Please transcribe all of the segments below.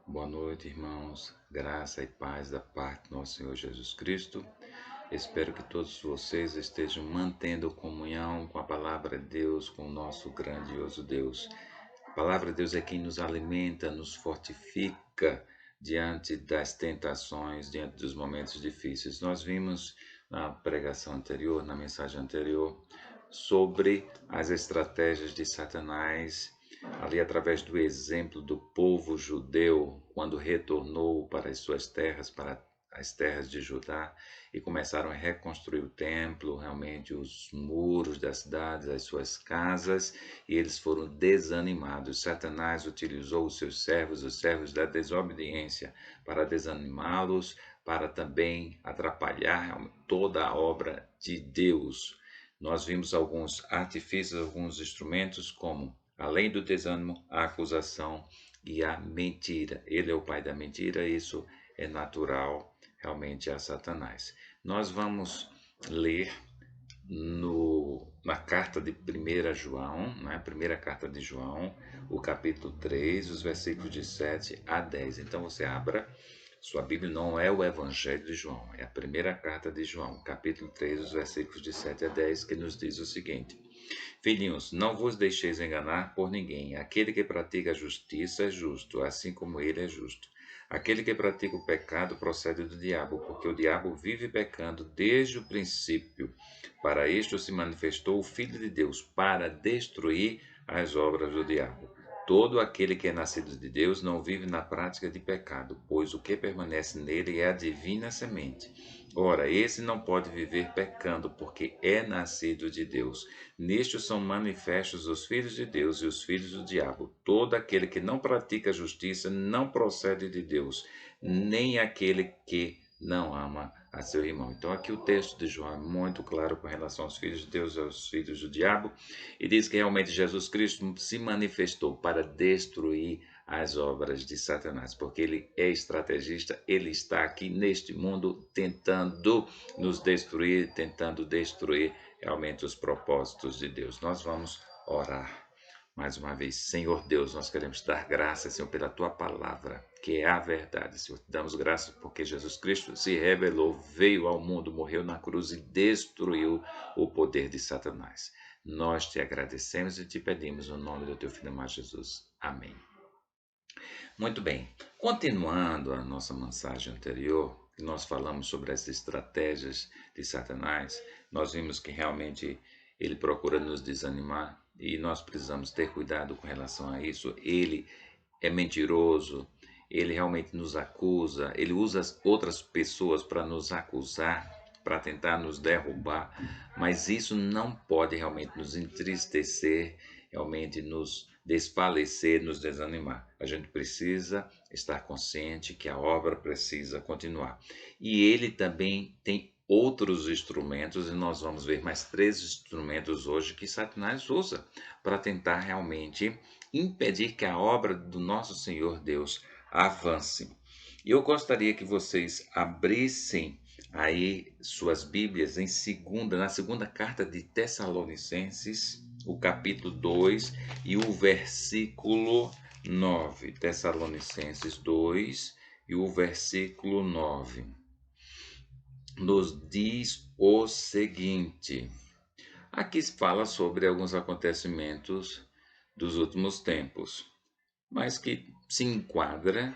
Boa noite, irmãos. Graça e paz da parte do nosso Senhor Jesus Cristo. Espero que todos vocês estejam mantendo comunhão com a palavra de Deus, com o nosso grandioso Deus. A palavra de Deus é quem nos alimenta, nos fortifica diante das tentações, diante dos momentos difíceis. Nós vimos na pregação anterior, na mensagem anterior, sobre as estratégias de Satanás, ali através do exemplo do povo judeu, quando retornou para as suas terras, para as terras de Judá, e começaram a reconstruir o templo, realmente os muros das cidades, as suas casas, e eles foram desanimados. Satanás utilizou os seus servos, os servos da desobediência, para desanimá-los, para também atrapalhar toda a obra de Deus. Nós vimos alguns artifícios, alguns instrumentos, como, além do desânimo, a acusação e a mentira. Ele é o pai da mentira, isso é natural realmente a Satanás. Nós vamos ler na carta de 1 João, né? Primeira carta de João, o capítulo 3, os versículos de 7 a 10. Então você abra sua Bíblia, não é o Evangelho de João, é a primeira carta de João, capítulo 3, os versículos de 7 a 10, que nos diz o seguinte: Filhinhos, não vos deixeis enganar por ninguém. Aquele que pratica a justiça é justo, assim como ele é justo. Aquele que pratica o pecado procede do diabo, porque o diabo vive pecando desde o princípio. Para isto se manifestou o Filho de Deus, para destruir as obras do diabo. Todo aquele que é nascido de Deus não vive na prática de pecado, pois o que permanece nele é a divina semente. Ora, esse não pode viver pecando, porque é nascido de Deus. Nisto são manifestos os filhos de Deus e os filhos do diabo. Todo aquele que não pratica a justiça não procede de Deus, nem aquele que não ama a seu irmão. Então, aqui o texto de João é muito claro com relação aos filhos de Deus e aos filhos do diabo, e diz que realmente Jesus Cristo se manifestou para destruir as obras de Satanás, porque ele é estrategista, ele está aqui neste mundo tentando nos destruir, tentando destruir realmente os propósitos de Deus. Nós vamos orar mais uma vez. Senhor Deus, nós queremos dar graças, Senhor, pela tua palavra, que é a verdade. Senhor, te damos graças porque Jesus Cristo se revelou, veio ao mundo, morreu na cruz e destruiu o poder de Satanás. Nós te agradecemos e te pedimos no nome do teu filho amado Jesus. Amém. Muito bem. Continuando a nossa mensagem anterior, que nós falamos sobre as estratégias de Satanás, nós vimos que realmente ele procura nos desanimar e nós precisamos ter cuidado com relação a isso. Ele é mentiroso, ele realmente nos acusa, ele usa outras pessoas para nos acusar, para tentar nos derrubar, mas isso não pode realmente nos entristecer, realmente nos desfalecer, nos desanimar. A gente precisa estar consciente que a obra precisa continuar. E ele também tem outros instrumentos, e nós vamos ver mais 3 instrumentos hoje que Satanás usa para tentar realmente impedir que a obra do nosso Senhor Deus avance. E eu gostaria que vocês abrissem aí suas Bíblias na segunda carta de Tessalonicenses, o capítulo 2 e o versículo 9. Tessalonicenses 2 e o versículo 9. Nos diz o seguinte: aqui se fala sobre alguns acontecimentos dos últimos tempos, mas que se enquadra,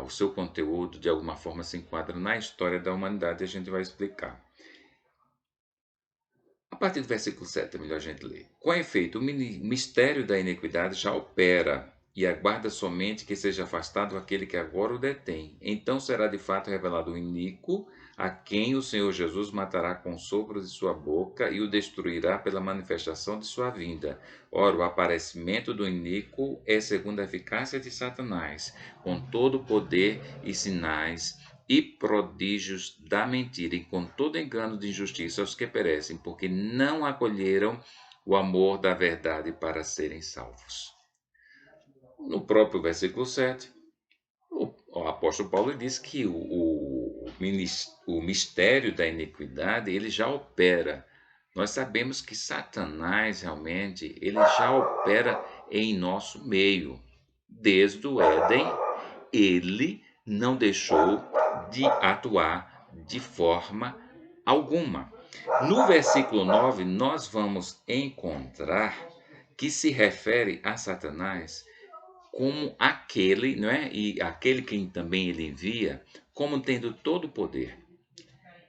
o seu conteúdo de alguma forma se enquadra na história da humanidade, e a gente vai explicar. A partir do versículo 7 é melhor a gente ler. Com efeito, o mistério da iniquidade já opera e aguarda somente que seja afastado aquele que agora o detém. Então será de fato revelado o iníquo, a quem o Senhor Jesus matará com sopro de sua boca e o destruirá pela manifestação de sua vinda. Ora, o aparecimento do iníquo é segundo a eficácia de Satanás, com todo o poder e sinais e prodígios da mentira, e com todo engano de injustiça aos que perecem, porque não acolheram o amor da verdade para serem salvos. No próprio versículo 7, o apóstolo Paulo diz que o mistério da iniquidade ele já opera. Nós sabemos que Satanás realmente ele já opera em nosso meio, desde o Éden, ele não deixou de atuar de forma alguma. No versículo 9, nós vamos encontrar que se refere a Satanás como aquele, não é? E aquele quem também ele envia, como tendo todo o poder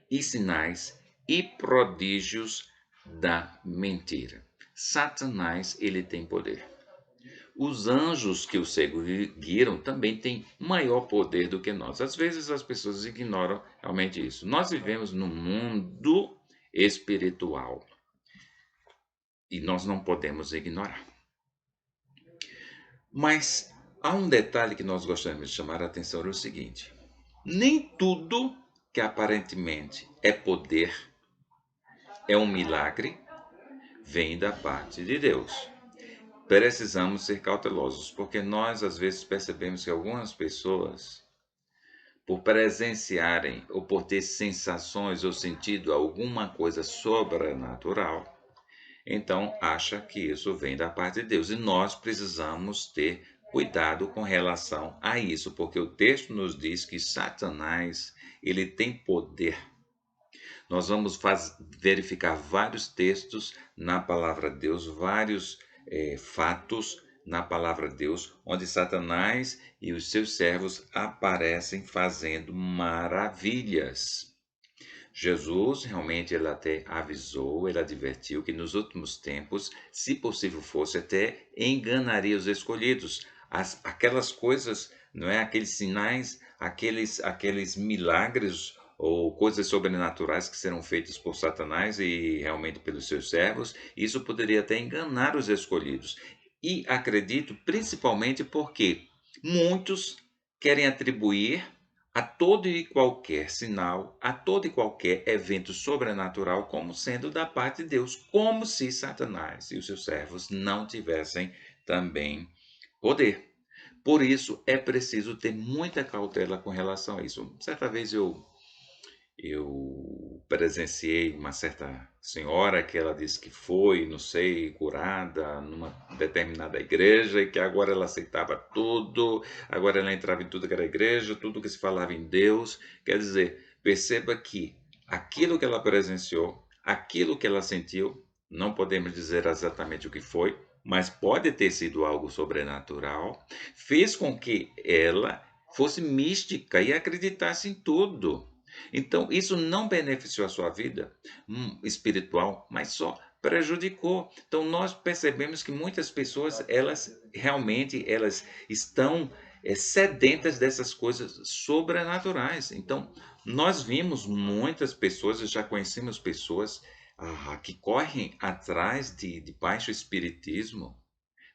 e sinais e prodígios da mentira. Satanás, ele tem poder. Os anjos que o seguiram também têm maior poder do que nós. Às vezes as pessoas ignoram realmente isso. Nós vivemos num mundo espiritual e nós não podemos ignorar. Mas há um detalhe que nós gostaríamos de chamar a atenção: é o seguinte: nem tudo que aparentemente é poder, é um milagre, vem da parte de Deus. Precisamos ser cautelosos, porque nós às vezes percebemos que algumas pessoas, por presenciarem ou por ter sensações ou sentido alguma coisa sobrenatural, então acha que isso vem da parte de Deus. E nós precisamos ter cuidado com relação a isso, porque o texto nos diz que Satanás, ele tem poder. Nós vamos verificar vários textos na palavra de Deus, vários fatos na palavra de Deus, onde Satanás e os seus servos aparecem fazendo maravilhas. Jesus realmente ele até avisou, ele advertiu que nos últimos tempos, se possível fosse, até enganaria os escolhidos. Aquelas coisas, não é? Aqueles sinais, aqueles milagres ou coisas sobrenaturais que serão feitas por Satanás e realmente pelos seus servos, isso poderia até enganar os escolhidos. E acredito principalmente porque muitos querem atribuir a todo e qualquer sinal, a todo e qualquer evento sobrenatural como sendo da parte de Deus, como se Satanás e os seus servos não tivessem também poder. Por isso é preciso ter muita cautela com relação a isso. Certa vez eu presenciei uma certa senhora que ela disse que foi, não sei, curada numa determinada igreja e que agora ela aceitava tudo, agora ela entrava em tudo que era igreja, tudo que se falava em Deus. Quer dizer, perceba que aquilo que ela presenciou, aquilo que ela sentiu, não podemos dizer exatamente o que foi, mas pode ter sido algo sobrenatural, fez com que ela fosse mística e acreditasse em tudo. Então, isso não beneficiou a sua vida espiritual, mas só prejudicou. Então, nós percebemos que muitas pessoas, elas realmente elas estão sedentas dessas coisas sobrenaturais. Então, nós vimos muitas pessoas, já conhecemos pessoas que correm atrás de baixo espiritismo,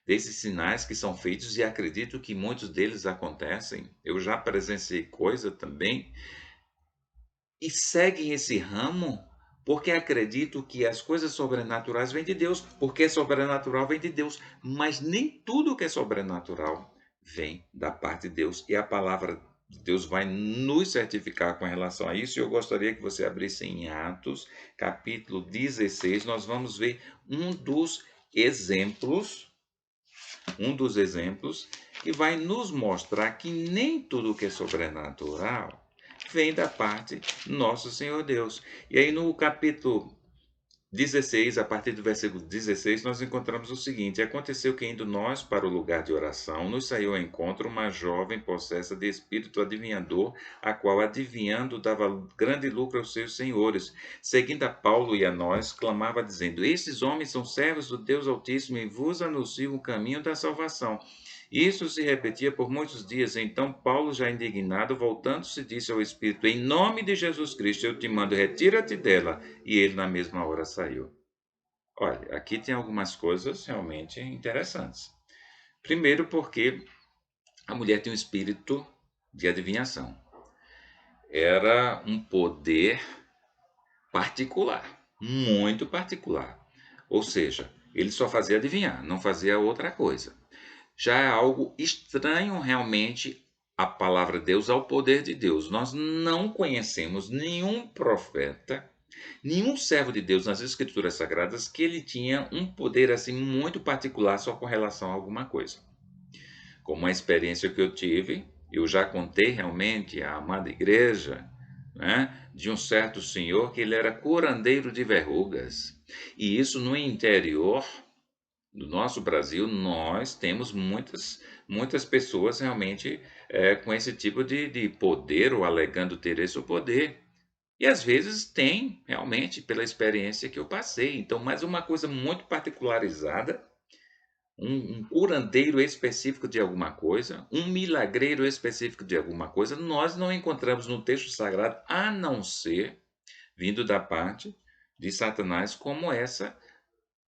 desses sinais que são feitos, e acredito que muitos deles acontecem. Eu já presenciei coisa também e seguem esse ramo porque acreditam que as coisas sobrenaturais vêm de Deus, porque é sobrenatural vem de Deus, mas nem tudo que é sobrenatural vem da parte de Deus, e a palavra de Deus vai nos certificar com relação a isso. E eu gostaria que você abrisse em Atos, capítulo 16, nós vamos ver um dos exemplos que vai nos mostrar que nem tudo que é sobrenatural vem da parte do nosso Senhor Deus. E aí no capítulo 16, a partir do versículo 16, nós encontramos o seguinte: aconteceu que, indo nós para o lugar de oração, nos saiu ao encontro uma jovem possessa de espírito adivinhador, a qual, adivinhando, dava grande lucro aos seus senhores. Seguindo a Paulo e a nós, clamava, dizendo: estes homens são servos do Deus Altíssimo e vos anunciam o caminho da salvação. Isso se repetia por muitos dias. Então Paulo, já indignado, voltando-se, disse ao Espírito: em nome de Jesus Cristo, eu te mando, retira-te dela. E ele na mesma hora saiu. Olha, aqui tem algumas coisas realmente interessantes. Primeiro, porque a mulher tem um espírito de adivinhação. Era um poder particular, muito particular. Ou seja, ele só fazia adivinhar, não fazia outra coisa. Já é algo estranho realmente a palavra de Deus, ao poder de Deus. Nós não conhecemos nenhum profeta, nenhum servo de Deus nas Escrituras Sagradas que ele tinha um poder assim muito particular só com relação a alguma coisa. Como a experiência que eu tive, Eu já contei realmente à amada igreja, né, de um certo senhor que ele era curandeiro de verrugas. E isso no interior do nosso Brasil, nós temos muitas pessoas realmente com esse tipo de poder, ou alegando ter esse poder. E às vezes tem, realmente, pela experiência que eu passei. Então, mais uma coisa muito particularizada, um curandeiro específico de alguma coisa, um milagreiro específico de alguma coisa, nós não encontramos no texto sagrado, a não ser vindo da parte de Satanás, como essa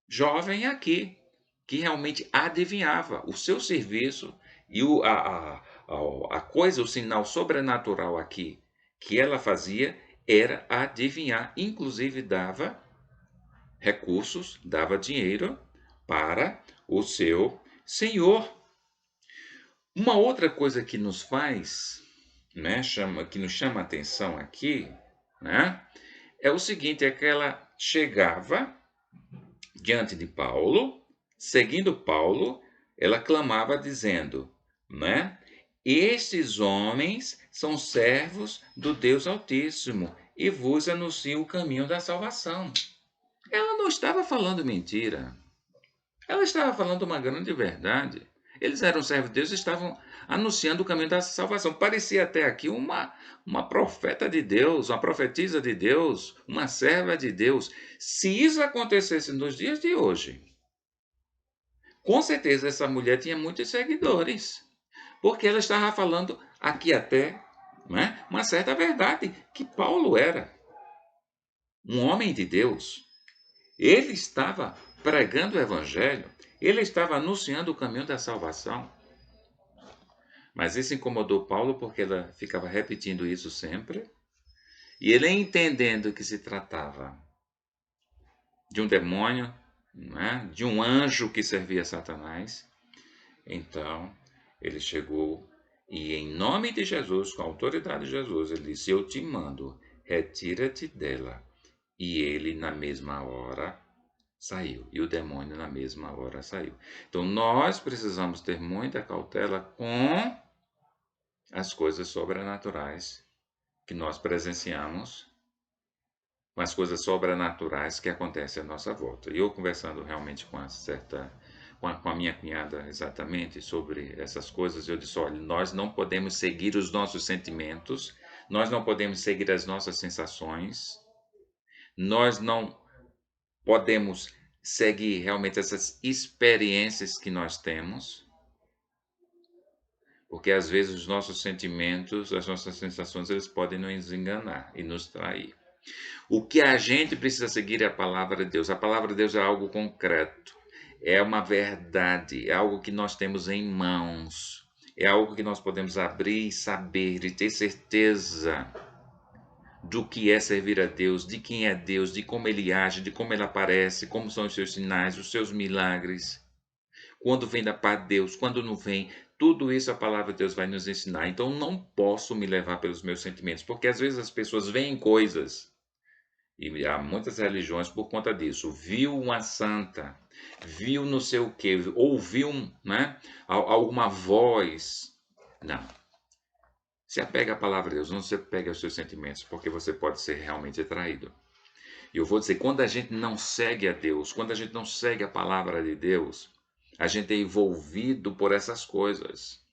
jovem aqui, que realmente adivinhava o seu serviço e a coisa, o sinal sobrenatural aqui que ela fazia era adivinhar, inclusive dava recursos, dava dinheiro para o seu senhor. Uma outra coisa que nos faz, né, que nos chama a atenção aqui, né, é o seguinte, é que ela chegava diante de Paulo, seguindo Paulo, ela clamava dizendo, né? Estes homens são servos do Deus Altíssimo e vos anunciam o caminho da salvação. Ela não estava falando mentira. Ela estava falando uma grande verdade. Eles eram servos de Deus e estavam anunciando o caminho da salvação. Parecia até aqui uma profeta de Deus, uma profetisa de Deus, uma serva de Deus. Se isso acontecesse nos dias de hoje, com certeza essa mulher tinha muitos seguidores, porque ela estava falando aqui até, né, uma certa verdade, que Paulo era um homem de Deus. Ele estava pregando o evangelho, ele estava anunciando o caminho da salvação. Mas isso incomodou Paulo porque ela ficava repetindo isso sempre, e ele entendendo que se tratava de um demônio, né, de um anjo que servia a Satanás, então ele chegou e, em nome de Jesus, com a autoridade de Jesus, ele disse: Eu te mando, retira-te dela. E ele, na mesma hora, saiu. E o demônio, na mesma hora, saiu. Então, nós precisamos ter muita cautela com as coisas sobrenaturais que nós presenciamos, com as coisas sobrenaturais que acontecem à nossa volta. E eu conversando realmente com a minha cunhada exatamente sobre essas coisas, eu disse: olha, nós não podemos seguir os nossos sentimentos, nós não podemos seguir as nossas sensações, nós não podemos seguir realmente essas experiências que nós temos, porque às vezes os nossos sentimentos, as nossas sensações, eles podem nos enganar e nos trair. O que a gente precisa seguir é a palavra de Deus. A palavra de Deus é algo concreto, é uma verdade, é algo que nós temos em mãos, é algo que nós podemos abrir e saber e ter certeza do que é servir a Deus, de quem é Deus, de como Ele age, de como Ele aparece, como são os seus sinais, os seus milagres, quando vem da parte de Deus, quando não vem. Tudo isso a palavra de Deus vai nos ensinar. Então não posso me levar pelos meus sentimentos, porque às vezes as pessoas veem coisas, e há muitas religiões por conta disso. Viu uma santa, viu não sei o quê, ouviu, né, alguma voz. Não. Se apega à palavra de Deus, não se apega aos seus sentimentos, porque você pode ser realmente traído. E eu vou dizer, quando a gente não segue a Deus, quando a gente não segue a palavra de Deus, a gente é envolvido por essas coisas.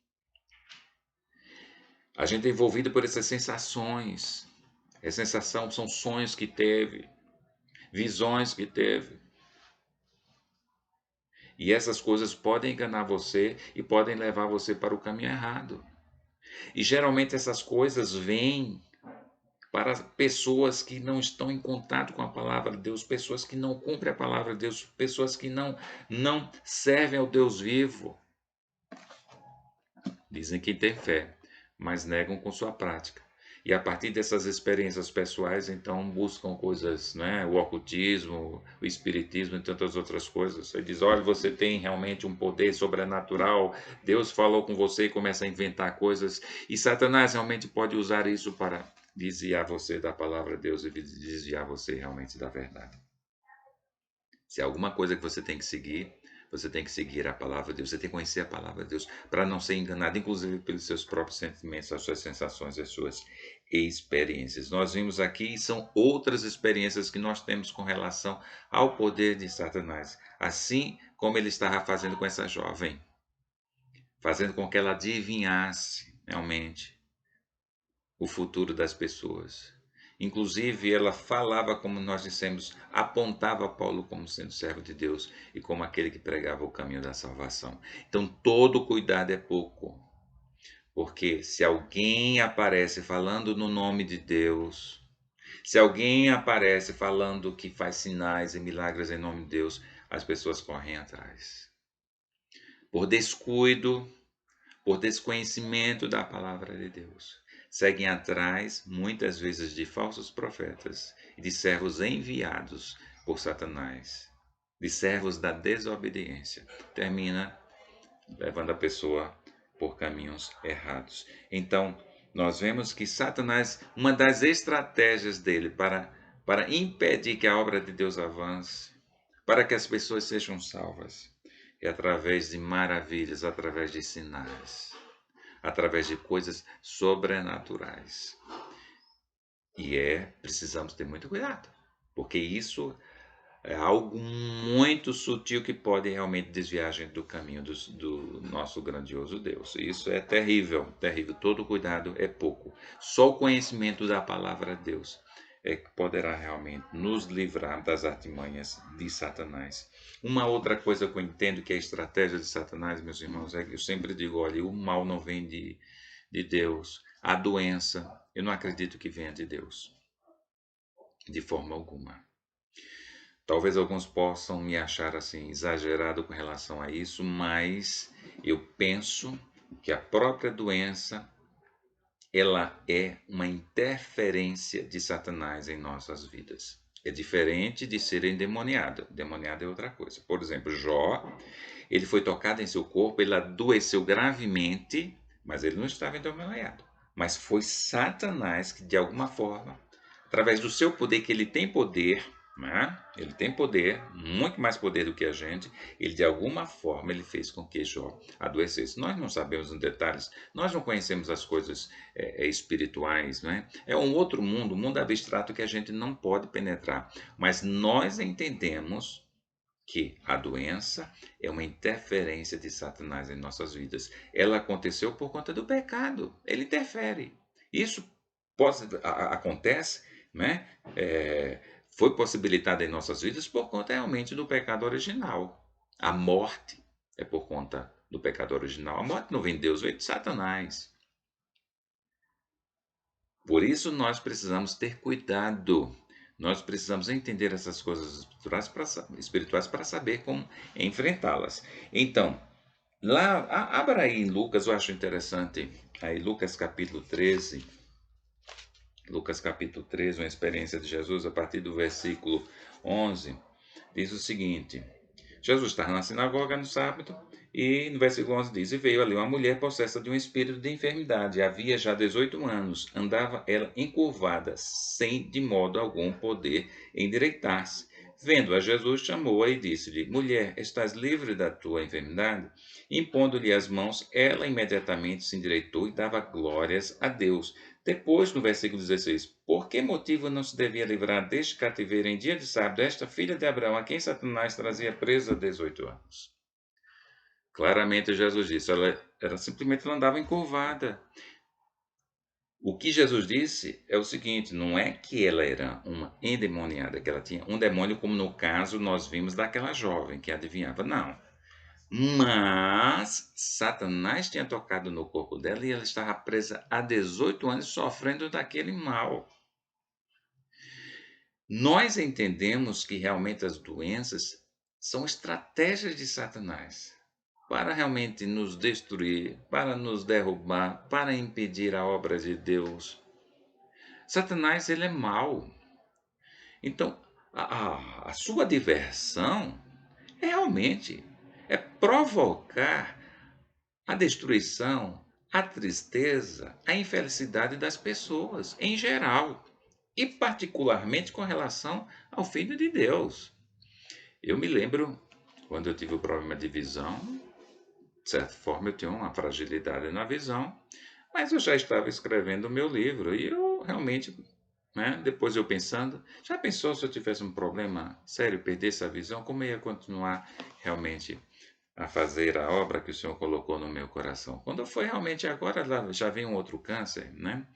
A gente é envolvido por essas sensações. A sensação são sonhos que teve, visões que teve. E essas coisas podem enganar você e podem levar você para o caminho errado. E geralmente essas coisas vêm para pessoas que não estão em contato com a palavra de Deus, pessoas que não cumprem a palavra de Deus, pessoas que não servem ao Deus vivo. Dizem que têm fé, mas negam com sua prática. E a partir dessas experiências pessoais, então buscam coisas, né? O ocultismo, o espiritismo e tantas outras coisas. Você diz: olha, você tem realmente um poder sobrenatural, Deus falou com você e começa a inventar coisas. E Satanás realmente pode usar isso para desviar você da palavra de Deus e desviar você realmente da verdade. Se há alguma coisa que você tem que seguir, Você tem que seguir a palavra de Deus, você tem que conhecer a palavra de Deus para não ser enganado, inclusive pelos seus próprios sentimentos, as suas sensações, as suas experiências. Nós vimos aqui e são outras experiências que nós temos com relação ao poder de Satanás, assim como ele estava fazendo com essa jovem, fazendo com que ela adivinhasse realmente o futuro das pessoas. Inclusive, ela falava, como nós dissemos, apontava Paulo como sendo servo de Deus e como aquele que pregava o caminho da salvação. Então, todo cuidado é pouco, porque se alguém aparece falando no nome de Deus, se alguém aparece falando que faz sinais e milagres em nome de Deus, as pessoas correm atrás. Por descuido, por desconhecimento da palavra de Deus. Seguem atrás, muitas vezes, de falsos profetas e de servos enviados por Satanás, de servos da desobediência. Termina levando a pessoa por caminhos errados. Então, nós vemos que Satanás, uma das estratégias dele para impedir que a obra de Deus avance, para que as pessoas sejam salvas, é através de maravilhas, através de sinais, através de coisas sobrenaturais. Precisamos ter muito cuidado, porque isso é algo muito sutil que pode realmente desviar a gente do caminho do nosso grandioso Deus. Isso é terrível, terrível. Todo cuidado é pouco. Só o conhecimento da palavra de Deus é que poderá realmente nos livrar das artimanhas de Satanás. Uma outra coisa que eu entendo que é a estratégia de Satanás, meus irmãos, é que eu sempre digo, olha, o mal não vem de Deus. A doença, eu não acredito que venha de Deus, de forma alguma. Talvez alguns possam me achar assim exagerado com relação a isso, mas eu penso que a própria doença ela é uma interferência de Satanás em nossas vidas. É diferente de ser endemoniado. Endemoniado é outra coisa. Por exemplo, Jó, ele foi tocado em seu corpo, ele adoeceu gravemente, mas ele não estava endemoniado. Mas foi Satanás que, de alguma forma, através do seu poder, que ele tem poder, né? Ele tem poder, muito mais poder do que a gente, ele de alguma forma ele fez com que Jó adoecesse. Nós não sabemos os detalhes, nós não conhecemos as coisas espirituais, né? É um outro mundo, um mundo abstrato que a gente não pode penetrar, mas nós entendemos que a doença é uma interferência de Satanás em nossas vidas. Ela aconteceu por conta do pecado. Ele interfere. Isso acontece, né? Foi possibilitado em nossas vidas por conta realmente do pecado original. A morte é por conta do pecado original. A morte não vem de Deus, vem de Satanás. Por isso nós precisamos ter cuidado. Nós precisamos entender essas coisas espirituais para saber como enfrentá-las. Então, lá, abra aí em Lucas, eu acho interessante, aí Lucas capítulo 13. Lucas capítulo 13, uma experiência de Jesus, a partir do versículo 11, diz o seguinte: Jesus estava na sinagoga no sábado e no versículo 11 diz: E veio ali uma mulher possessa de um espírito de enfermidade. Havia já 18 anos. Andava ela encurvada, sem de modo algum poder endireitar-se. Vendo a Jesus, chamou-a e disse-lhe: Mulher, estás livre da tua enfermidade? Impondo-lhe as mãos, ela imediatamente se endireitou e dava glórias a Deus. Depois, no versículo 16: Por que motivo não se devia livrar deste cativeiro em dia de sábado esta filha de Abraão, a quem Satanás trazia presa há 18 anos? Claramente Jesus disse, ela simplesmente andava encurvada. O que Jesus disse é o seguinte, não é que ela era uma endemoniada, que ela tinha um demônio, como no caso nós vimos daquela jovem que adivinhava, não. Mas Satanás tinha tocado no corpo dela e ela estava presa há 18 anos sofrendo daquele mal. Nós entendemos que realmente as doenças são estratégias de Satanás para realmente nos destruir, para nos derrubar, para impedir a obra de Deus. Satanás, ele é mau. Então, a sua diversão realmente é provocar a destruição, a tristeza, a infelicidade das pessoas em geral, e particularmente com relação ao Filho de Deus. Eu me lembro Quando eu tive o problema de visão, de certa forma eu tinha uma fragilidade na visão, mas eu já estava escrevendo o meu livro e eu realmente, né, depois eu pensando, já pensou se eu tivesse um problema sério, perdesse a visão, como eu ia continuar realmente a fazer a obra que o Senhor colocou no meu coração? Quando foi realmente agora, já vem um outro câncer, né?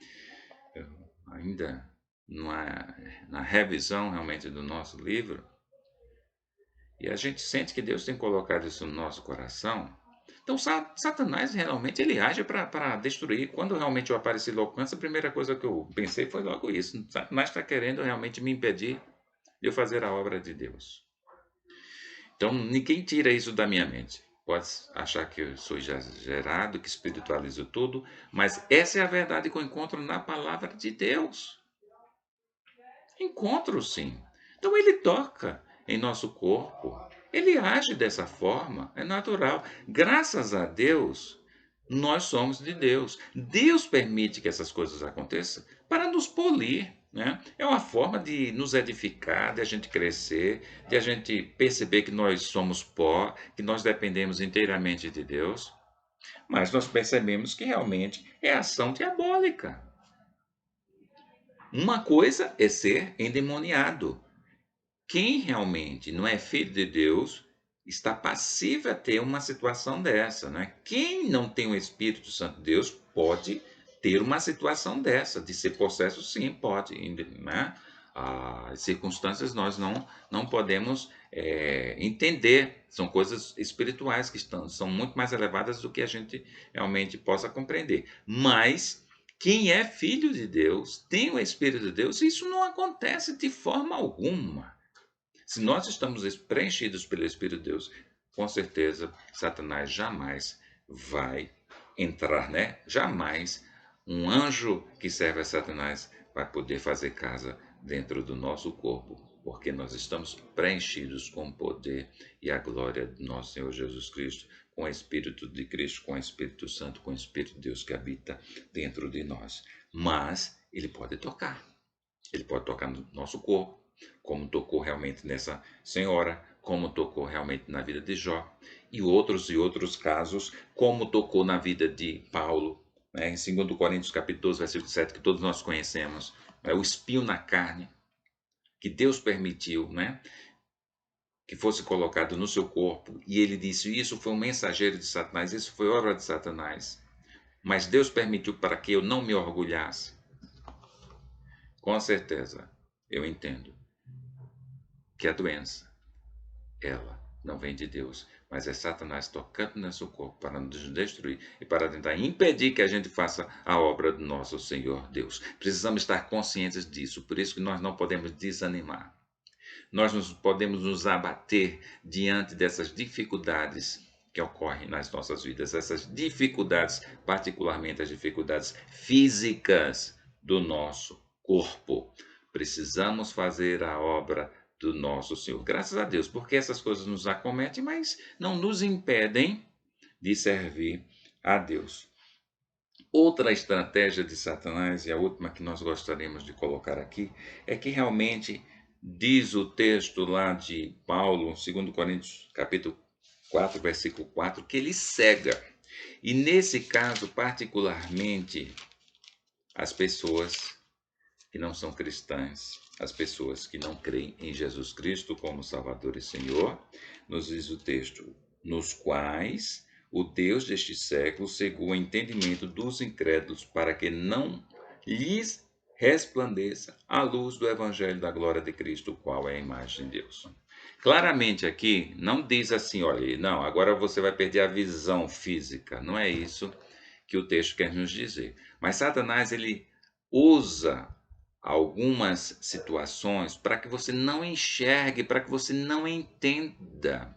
Eu ainda na revisão realmente do nosso livro, e a gente sente que Deus tem colocado isso no nosso coração. Então, Satanás realmente ele age para destruir. Quando realmente eu apareci no alcance, a primeira coisa que eu pensei foi logo isso. Satanás está querendo realmente me impedir de eu fazer a obra de Deus. Então, ninguém tira isso da minha mente. Pode achar que eu sou exagerado, que espiritualizo tudo, mas essa é a verdade que eu encontro na palavra de Deus. Encontro sim. Então ele toca em nosso corpo. Ele age dessa forma, é natural. Graças a Deus, nós somos de Deus. Deus permite que essas coisas aconteçam para nos polir, né? É uma forma de nos edificar, de a gente crescer, de a gente perceber que nós somos pó, que nós dependemos inteiramente de Deus, mas nós percebemos que realmente é ação diabólica. Uma coisa é ser endemoniado. Quem realmente não é filho de Deus está passível a ter uma situação dessa, né? Quem não tem o Espírito Santo de Deus pode ter uma situação dessa, de ser possesso, sim, pode, né? As circunstâncias nós não podemos entender, são coisas espirituais que são muito mais elevadas do que a gente realmente possa compreender. Mas quem é filho de Deus, tem o Espírito de Deus, isso não acontece de forma alguma. Se nós estamos preenchidos pelo Espírito de Deus, com certeza Satanás jamais vai entrar, né? Jamais um anjo que serve a Satanás vai poder fazer casa dentro do nosso corpo, porque nós estamos preenchidos com o poder e a glória do nosso Senhor Jesus Cristo, com o Espírito de Cristo, com o Espírito Santo, com o Espírito de Deus que habita dentro de nós. Mas ele pode tocar. Ele pode tocar no nosso corpo, como tocou realmente nessa senhora, como tocou realmente na vida de Jó, e outros casos, como tocou na vida de Paulo, né? Em 2 Coríntios capítulo 12, versículo 7, que todos nós conhecemos, né? O espinho na carne, que Deus permitiu, né? Que fosse colocado no seu corpo, e ele disse, isso foi um mensageiro de Satanás, isso foi obra de Satanás, mas Deus permitiu para que eu não me orgulhasse. Com certeza, eu entendo que a doença, ela não vem de Deus, mas é Satanás tocando no nosso corpo para nos destruir e para tentar impedir que a gente faça a obra do nosso Senhor Deus. Precisamos estar conscientes disso, por isso que nós não podemos desanimar. Nós não podemos nos abater diante dessas dificuldades que ocorrem nas nossas vidas, essas dificuldades, particularmente as dificuldades físicas do nosso corpo. Precisamos fazer a obra do nosso Senhor. Graças a Deus, porque essas coisas nos acometem, mas não nos impedem de servir a Deus. Outra estratégia de Satanás, e a última que nós gostaríamos de colocar aqui, é que realmente diz o texto lá de Paulo, 2 Coríntios capítulo 4, versículo 4, que ele cega. E nesse caso, particularmente, as pessoas que não são cristãs, as pessoas que não creem em Jesus Cristo como Salvador e Senhor, nos diz o texto, nos quais o Deus deste século cegou o entendimento dos incrédulos para que não lhes resplandeça a luz do Evangelho da glória de Cristo, o qual é a imagem de Deus. Claramente aqui não diz assim, olha, não, agora você vai perder a visão física. Não é isso que o texto quer nos dizer. Mas Satanás, ele usa algumas situações para que você não enxergue, para que você não entenda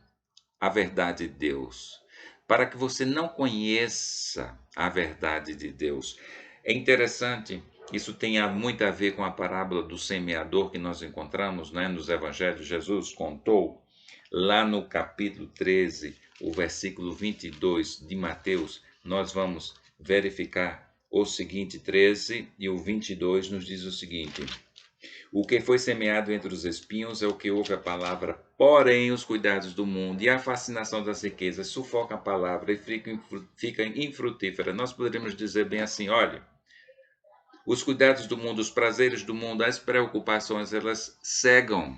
a verdade de Deus, para que você não conheça a verdade de Deus. É interessante, isso tem muito a ver com a parábola do semeador que nós encontramos, né, nos evangelhos. Jesus contou lá no capítulo 13, o versículo 22 de Mateus. Nós vamos verificar o seguinte, 13 e o 22 nos diz o seguinte: O que foi semeado entre os espinhos é o que ouve a palavra, porém os cuidados do mundo e a fascinação das riquezas sufocam a palavra e fica infrutífera. Nós poderíamos dizer bem assim, olha, os cuidados do mundo, os prazeres do mundo, as preocupações, elas cegam.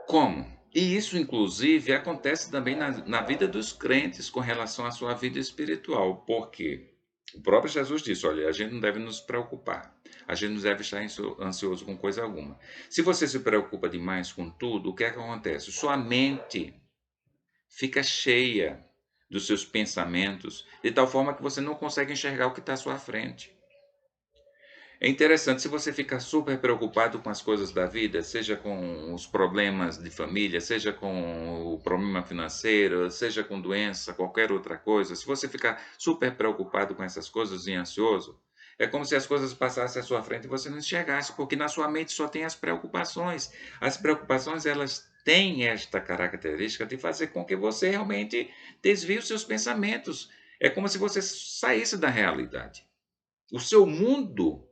Como? E isso, inclusive, acontece também na vida dos crentes com relação à sua vida espiritual. Por quê? O próprio Jesus disse: olha, a gente não deve nos preocupar. A gente não deve estar ansioso com coisa alguma. Se você se preocupa demais com tudo, o que é que acontece? Sua mente fica cheia dos seus pensamentos, de tal forma que você não consegue enxergar o que está à sua frente. É interessante, se você ficar super preocupado com as coisas da vida, seja com os problemas de família, seja com o problema financeiro, seja com doença, qualquer outra coisa, se você ficar super preocupado com essas coisas e ansioso, é como se as coisas passassem à sua frente e você não enxergasse, porque na sua mente só tem as preocupações. As preocupações, elas têm esta característica de fazer com que você realmente desvie os seus pensamentos. É como se você saísse da realidade. O seu mundo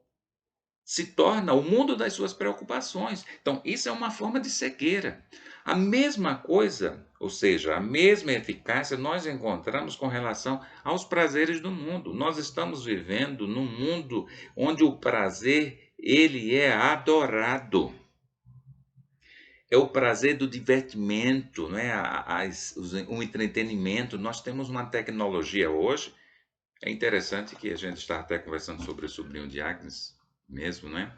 se torna o mundo das suas preocupações. Então, isso é uma forma de cegueira. A mesma coisa, ou seja, a mesma eficácia nós encontramos com relação aos prazeres do mundo. Nós estamos vivendo num mundo onde o prazer, ele é adorado. É o prazer do divertimento, não é? O entretenimento. Nós temos uma tecnologia hoje. É interessante que a gente está até conversando sobre o sobrinho de Agnes mesmo, né?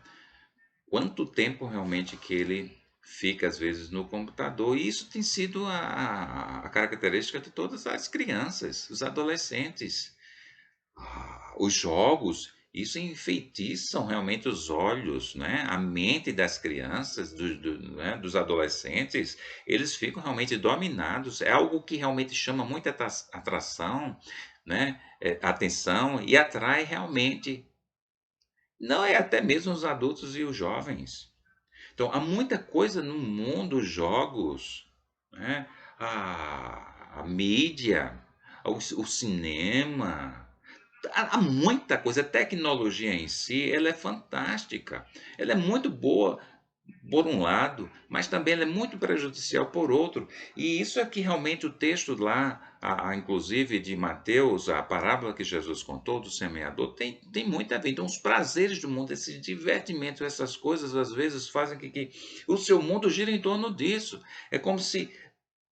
Quanto tempo realmente que ele fica, às vezes, no computador. E isso tem sido a característica de todas as crianças, os adolescentes. Os jogos, isso enfeitiçam realmente os olhos, né? A mente das crianças, né? Dos adolescentes, eles ficam realmente dominados. É algo que realmente chama muita atração, né? Atenção e atrai realmente. Não é até mesmo os adultos e os jovens. Então, há muita coisa no mundo, jogos, né? A mídia, o cinema, há muita coisa. A tecnologia em si, ela é fantástica. Ela é muito boa por um lado, mas também ela é muito prejudicial por outro. E isso é que realmente o texto lá, inclusive de Mateus, a parábola que Jesus contou do semeador, tem muito a ver. Então, os prazeres do mundo, esse divertimento, essas coisas, às vezes fazem que o seu mundo gire em torno disso. É como se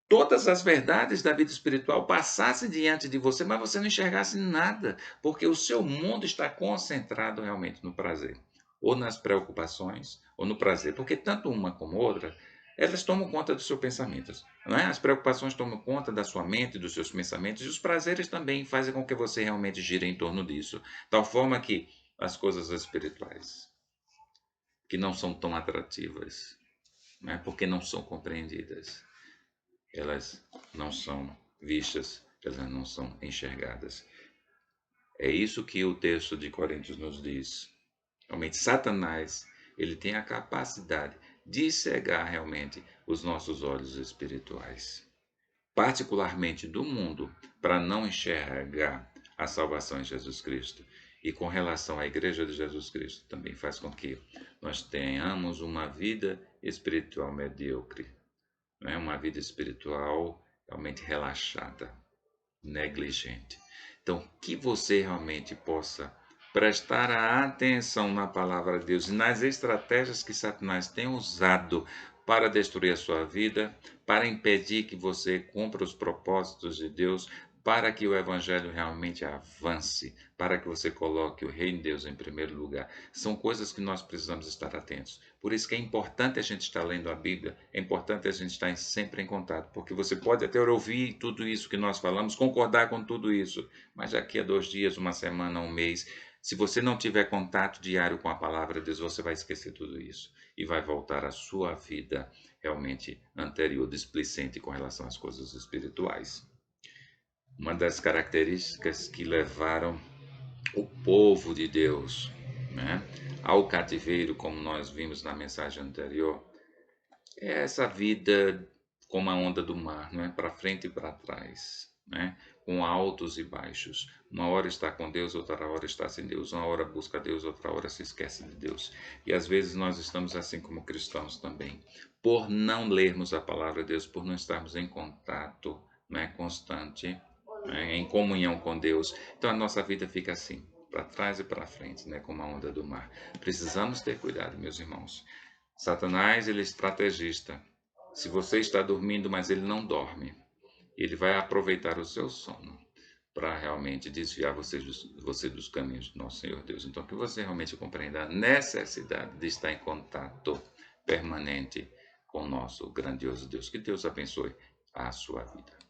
todas as verdades da vida espiritual passassem diante de você, mas você não enxergasse nada, porque o seu mundo está concentrado realmente no prazer, ou nas preocupações, ou no prazer, porque tanto uma como outra, elas tomam conta dos seus pensamentos, não é? As preocupações tomam conta da sua mente, dos seus pensamentos, e os prazeres também fazem com que você realmente gire em torno disso, tal forma que as coisas espirituais, que não são tão atrativas, não é? Porque não são compreendidas, elas não são vistas, elas não são enxergadas. É isso que o texto de Coríntios nos diz. Realmente, Satanás, ele tem a capacidade de cegar realmente os nossos olhos espirituais, particularmente do mundo, para não enxergar a salvação em Jesus Cristo. E com relação à Igreja de Jesus Cristo, também faz com que nós tenhamos uma vida espiritual medíocre, não é? Uma vida espiritual realmente relaxada, negligente. Então, que você realmente possa prestar a atenção na palavra de Deus e nas estratégias que Satanás tem usado para destruir a sua vida, para impedir que você cumpra os propósitos de Deus, para que o evangelho realmente avance, para que você coloque o reino de Deus em primeiro lugar. São coisas que nós precisamos estar atentos. Por isso que é importante a gente estar lendo a Bíblia, é importante a gente estar sempre em contato, porque você pode até ouvir tudo isso que nós falamos, concordar com tudo isso, mas daqui a 2 dias, uma semana, um mês, se você não tiver contato diário com a palavra de Deus, você vai esquecer tudo isso e vai voltar à sua vida realmente anterior, displicente com relação às coisas espirituais. Uma das características que levaram o povo de Deus, né, ao cativeiro, como nós vimos na mensagem anterior, é essa vida como a onda do mar, né, para frente e para trás. né? Com altos e baixos. Uma hora está com Deus, outra hora está sem Deus. Uma hora busca Deus, outra hora se esquece de Deus. E às vezes nós estamos assim como cristãos também, por não lermos a palavra de Deus, por não estarmos em contato, né, constante, né, em comunhão com Deus. Então a nossa vida fica assim, para trás e para frente, né, como a onda do mar. Precisamos ter cuidado, meus irmãos. Satanás, ele é estrategista. Se você está dormindo, mas ele não dorme, ele vai aproveitar o seu sono para realmente desviar você dos caminhos do nosso Senhor Deus. Então, que você realmente compreenda a necessidade de estar em contato permanente com o nosso grandioso Deus. Que Deus abençoe a sua vida.